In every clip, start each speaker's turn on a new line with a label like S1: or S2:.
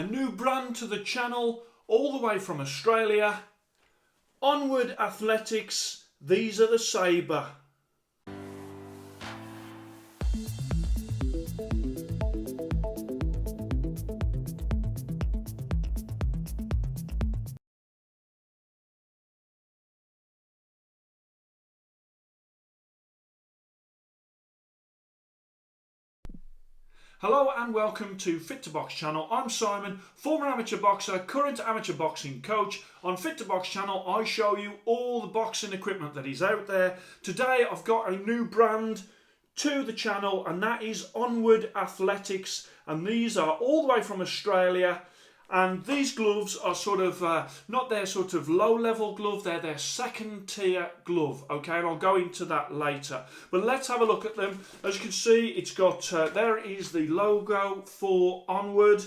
S1: a new brand to the channel, all the way from Australia. Onward Athletics, these are the Sabre. Hello and welcome to Fit to Box channel. I'm Simon, former amateur boxer, current amateur boxing coach. On Fit to Box channel I show you all the boxing equipment that is out there. Today I've got a new brand to the channel and that is Onward Athletics, and these are all the way from Australia. And these gloves are sort of, not their sort of low-level glove, they're their second-tier glove, okay? And I'll go into that later. But let's have a look at them. As you can see, it's got, there is the logo for Onward.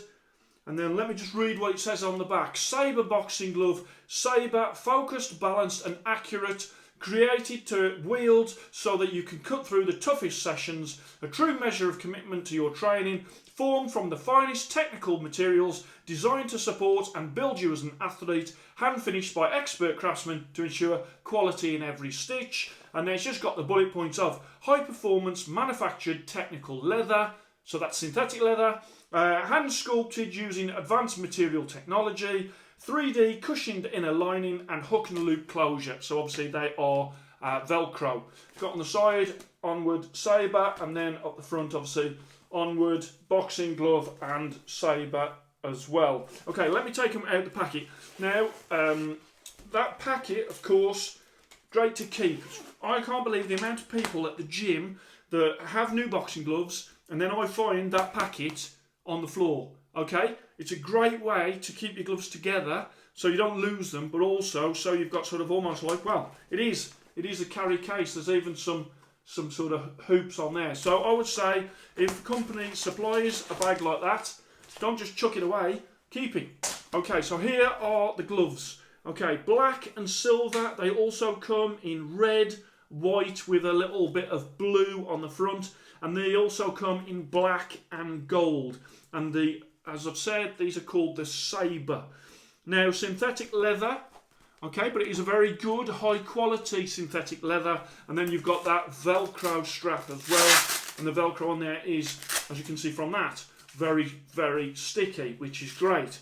S1: And then let me just read what it says on the back. Sabre boxing glove. Sabre, focused, balanced and accurate. Created to wield so that you can cut through the toughest sessions. A true measure of commitment to your training. Formed from the finest technical materials, designed to support and build you as an athlete, hand finished by expert craftsmen to ensure quality in every stitch. And then it's just got the bullet points of high performance manufactured technical leather, so that's synthetic leather, hand sculpted using advanced material technology, 3D cushioned inner lining and hook and loop closure, so obviously they are Velcro. Got on the side Onward Sabre, and then up the front obviously Onward boxing glove and Sabre as well. Okay, let me take them out the packet. Now, that packet, of course, great to keep. I can't believe the amount of people at the gym that have new boxing gloves and then I find that packet on the floor. Okay, it's a great way to keep your gloves together so you don't lose them, but also so you've got sort of almost like, well, it is a carry case. There's even some sort of hoops on there. So I would say if a company supplies a bag like that, don't just chuck it away, keep it. Okay, so here are the gloves. Okay, black and silver. They also come in red, white with a little bit of blue on the front, and they also come in black and gold. And as I've said, these are called the Sabre. Now, synthetic leather. Okay, but it is a very good, high quality synthetic leather. And then you've got that Velcro strap as well. And the Velcro on there is, as you can see from that, very, very sticky, which is great.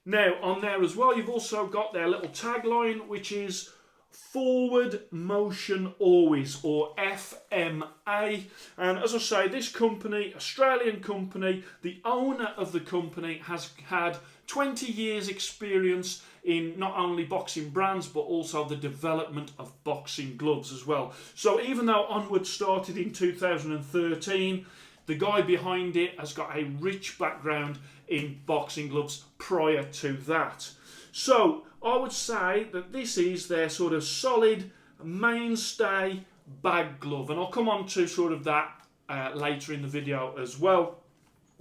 S1: Now, on there as well, you've also got their little tagline, which is Forward Motion Always, or FMA. And as I say, this company, Australian company, the owner of the company has had 20 years experience in not only boxing brands but also the development of boxing gloves as well. So even though Onward started in 2013, the guy behind it has got a rich background in boxing gloves prior to that. So I would say that this is their sort of solid mainstay bag glove, and I'll come on to sort of that later in the video as well.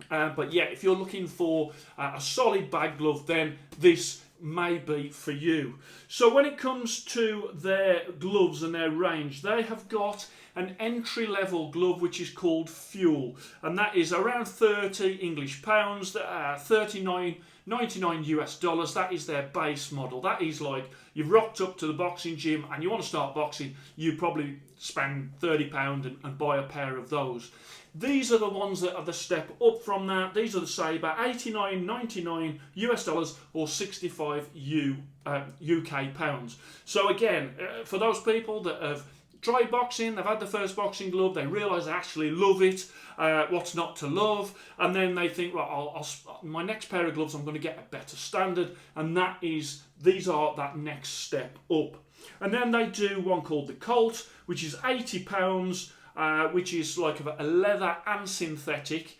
S1: But yeah, if you're looking for a solid bag glove, then this may be for you. So when it comes to their gloves and their range, they have got an entry-level glove which is called Fuel, and that is around 30 English pounds, $39.99 US dollars. That is their base model. That is like you've rocked up to the boxing gym and you want to start boxing, you probably spend £30 and buy a pair of those. These are the ones that are the step up from that. These are the Sabre, $89.99 US dollars or 65 UK pounds. So again, for those people that have tried boxing, they've had the first boxing glove, they realise they actually love it, what's not to love, and then they think, well, my next pair of gloves, I'm going to get a better standard, and these are that next step up. And then they do one called the Colt, which is £80, which is like a leather and synthetic,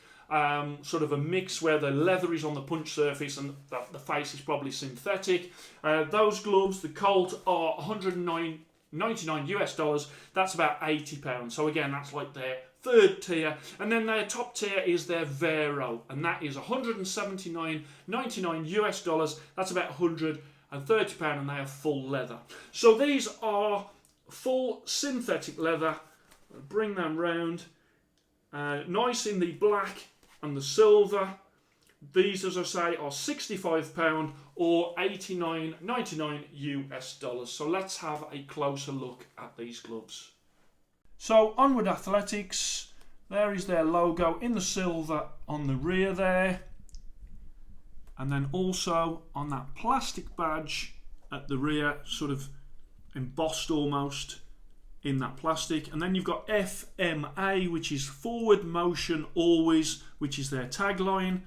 S1: sort of a mix where the leather is on the punch surface and the face is probably synthetic. Those gloves, the Colt, are $199 US dollars. That's about £80. So again, that's like their third tier. And then their top tier is their Vero, and that is $179.99 US dollars. That's about £130, and they are full leather. So these are full synthetic leather. I'll bring them round. Nice in the black and the silver. These, as I say, are £65 or $89.99 US. So let's have a closer look at these gloves. So Onward Athletics, there is their logo in the silver on the rear there. And then also on that plastic badge at the rear, sort of embossed almost in that plastic. And then you've got FMA, which is forward motion always, which is their tagline.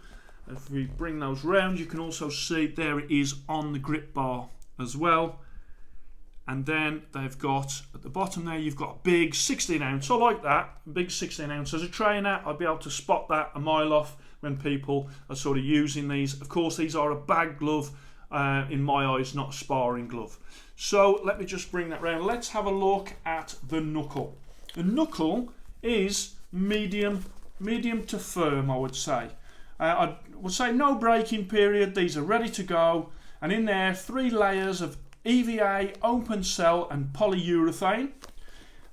S1: If we bring those round, you can also see there it is on the grip bar as well. And then they've got at the bottom there, you've got a big 16 ounce. I like that, a big 16 ounce. As a trainer, I'd be able to spot that a mile off when people are sort of using these. Of course, these are a bag glove, in my eyes, not a sparring glove. So let me just bring that round. Let's have a look at the knuckle. The knuckle is medium to firm, I would say. I would say no breaking period. These are ready to go. And in there, 3 layers of EVA, open cell and polyurethane.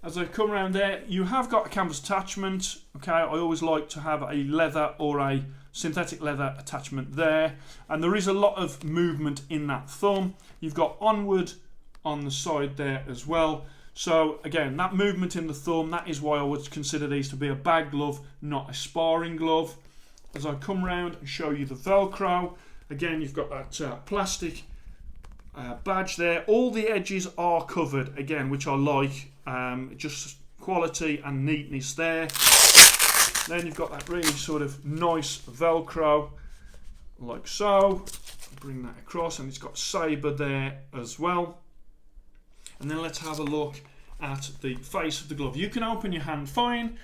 S1: As I come around there, you have got a canvas attachment. Okay, I always like to have a leather or a synthetic leather attachment there. And there is a lot of movement in that thumb. You've got Onward on the side there as well. So again, that movement in the thumb, that is why I would consider these to be a bag glove, not a sparring glove. As I come round and show you the Velcro, again, you've got that plastic badge there. All the edges are covered, again, which I like. Just quality and neatness there. Then you've got that really sort of nice Velcro, like so. Bring that across, and it's got Sabre there as well. And then let's have a look at the face of the glove. You can open your hand fine.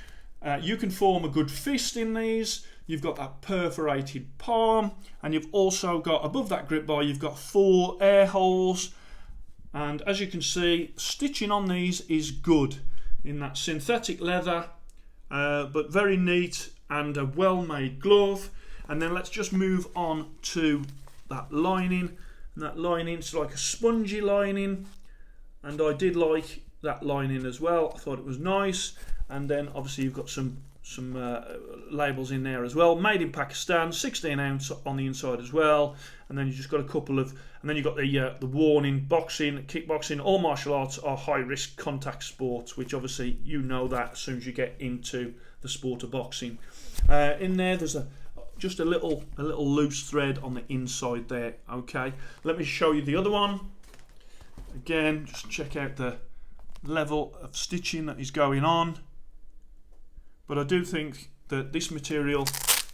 S1: You can form a good fist in these. You've got that perforated palm, and you've also got, above that grip bar, you've got 4 air holes. And as you can see, stitching on these is good in that synthetic leather, but very neat and a well-made glove. And then let's just move on to that lining. And that lining's like a spongy lining, and I did like that lining as well. I thought it was nice. And then obviously you've got some labels in there as well. Made in Pakistan, 16 ounce on the inside as well. And then you just got a couple of, and then you've got the warning: boxing, kickboxing, all martial arts are high risk contact sports, which obviously you know that as soon as you get into the sport of boxing. In there, there's just a little loose thread on the inside there. Okay, let me show you the other one. Again, just check out the level of stitching that is going on. But I do think that this material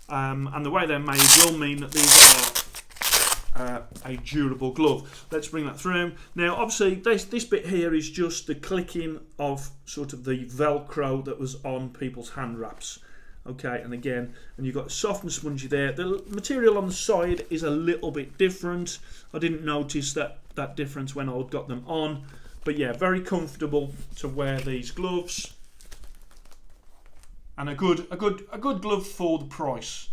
S1: and the way they're made will mean that these are a durable glove. Let's bring that through. Now, obviously, this bit here is just the clicking of sort of the Velcro that was on people's hand wraps. Okay, and again, and you've got soft and spongy there. The material on the side is a little bit different. I didn't notice that difference when I got them on. But yeah, very comfortable to wear these gloves. And a good glove for the price.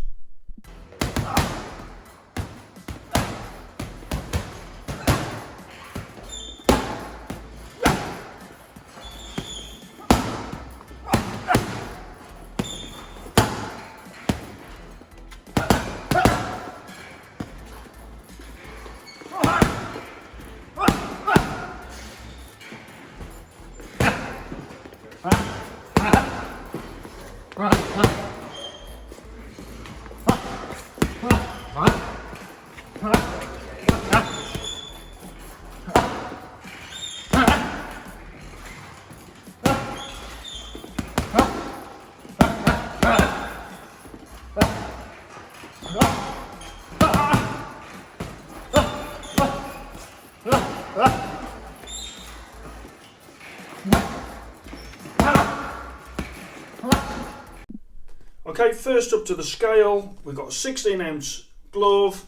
S1: Okay, first up to the scale, we've got a 16 ounce glove.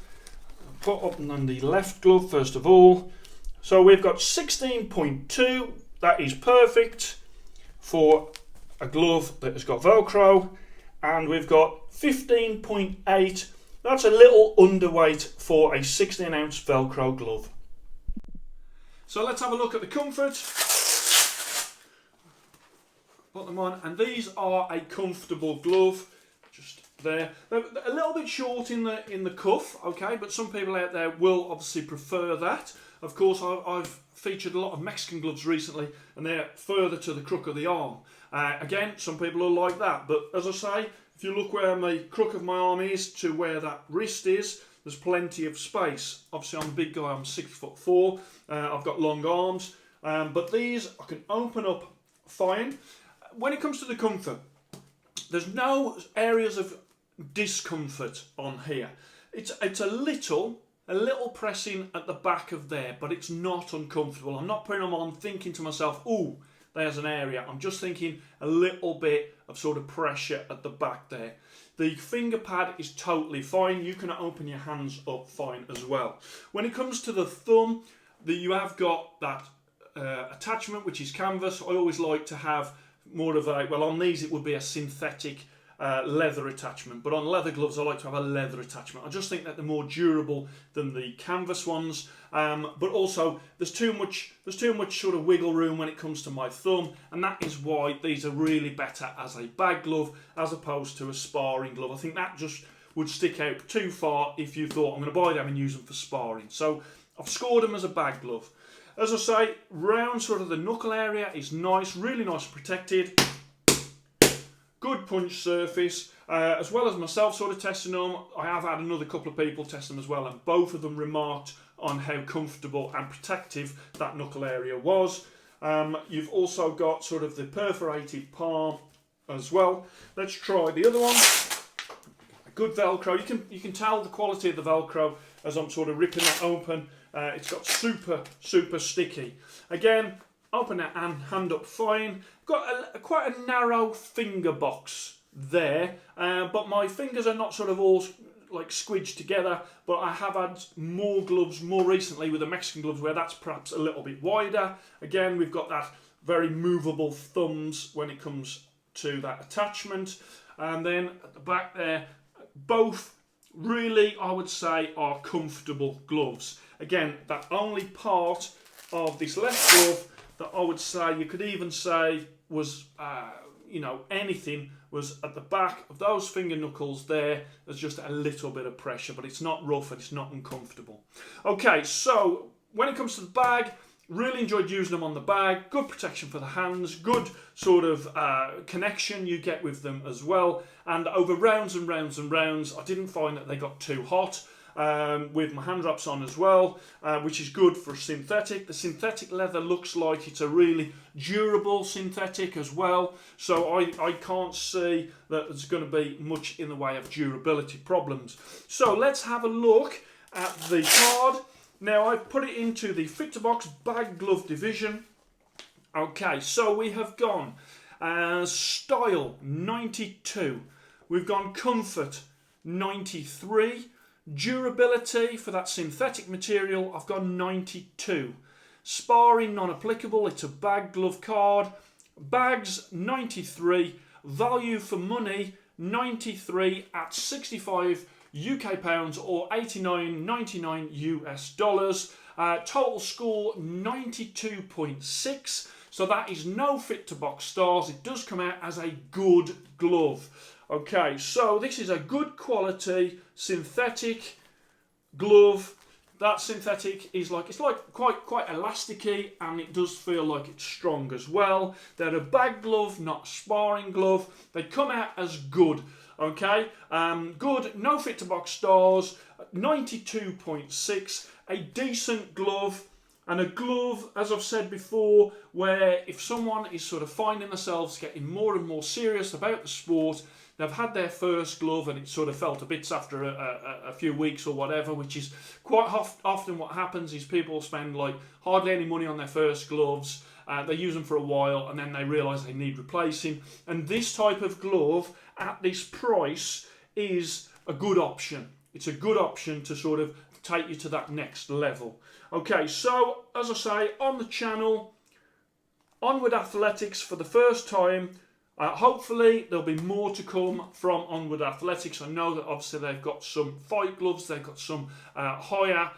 S1: Put up on the left glove first of all. So we've got 16.2, that is perfect for a glove that has got Velcro. And we've got 15.8, that's a little underweight for a 16 ounce Velcro glove. So let's have a look at the comfort. Put them on, and these are a comfortable glove. Just there. They're a little bit short in the cuff, okay, but some people out there will obviously prefer that. Of course, I've featured a lot of Mexican gloves recently, and they're further to the crook of the arm. Again, some people will like that, but as I say, if you look where the crook of my arm is to where that wrist is, there's plenty of space. Obviously, I'm a big guy, I'm 6'4", I've got long arms, but these I can open up fine. When it comes to the comfort, there's no areas of discomfort on here. It's a little pressing at the back of there, but it's not uncomfortable. I'm not putting them on thinking to myself, oh, there's an area. I'm just thinking a little bit of sort of pressure at the back there. The finger pad is totally fine. You can open your hands up fine as well. When it comes to the thumb, you have got that attachment, which is canvas. I always like to have more of a, well, on these it would be a synthetic leather attachment, but on leather gloves I like to have a leather attachment. I just think that they're more durable than the canvas ones, but also there's too much sort of wiggle room when it comes to my thumb, and that is why these are really better as a bag glove as opposed to a sparring glove. I think that just would stick out too far if you thought I'm going to buy them and use them for sparring. So I've scored them as a bag glove. As I say, round sort of the knuckle area is nice, really nice protected. Good punch surface, as well as myself sort of testing them. I have had another couple of people test them as well, and both of them remarked on how comfortable and protective that knuckle area was. You've also got sort of the perforated palm as well. Let's try the other one. A good Velcro. You can tell the quality of the Velcro as I'm sort of ripping that open. It's got super sticky. Again, open that hand up fine. Got quite a narrow finger box there, but my fingers are not sort of all like squidged together, but I have had more gloves more recently with the Mexican gloves where that's perhaps a little bit wider. Again, we've got that very movable thumbs when it comes to that attachment. And then at the back there, both really, I would say, are comfortable gloves. Again, that only part of this left glove that I would say, you could even say was, anything was at the back of those finger knuckles there. There's just a little bit of pressure, but it's not rough and it's not uncomfortable. Okay, so when it comes to the bag, really enjoyed using them on the bag. Good protection for the hands, good sort of connection you get with them as well. And over rounds and rounds and rounds, I didn't find that they got too hot. With my hand wraps on as well, which is good for synthetic. The synthetic leather looks like it's a really durable synthetic as well, so I can't see that there's going to be much in the way of durability problems. So let's have a look at the card. Now I've put it into the Fit to Box bag glove division. Okay, so we have gone style 92, we've gone comfort 93, durability for that synthetic material, I've got 92. Sparring non-applicable, it's a bag glove card. Bags 93. Value for money 93 at 65 UK pounds or 89.99 US dollars. Total score 92.6. So that is no Fit to Box stars. It does come out as a good glove. Okay, so this is a good quality synthetic glove. That synthetic is like, it's like quite elasticy, and it does feel like it's strong as well. They're a bag glove, not a sparring glove. They come out as good. Okay, good, no Fit to Box stars, 92.6, a decent glove. And a glove, as I've said before, where if someone is sort of finding themselves getting more and more serious about the sport, they've had their first glove and it sort of fell to bits after a few weeks or whatever, which is quite often what happens is people spend like hardly any money on their first gloves. They use them for a while and then they realise they need replacing. And this type of glove at this price is a good option. It's a good option to sort of take you to that next level. Okay, so as I say, on the channel, Onward Athletics for the first time. Hopefully there'll be more to come from Onward Athletics. I know that obviously they've got some fight gloves, they've got some higher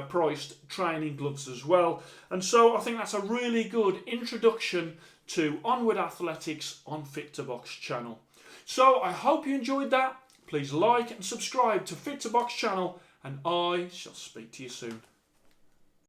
S1: priced training gloves as well. And so I think that's a really good introduction to Onward Athletics on Fit to Box channel. So I hope you enjoyed that. Please like and subscribe to Fit to Box channel, and I shall speak to you soon.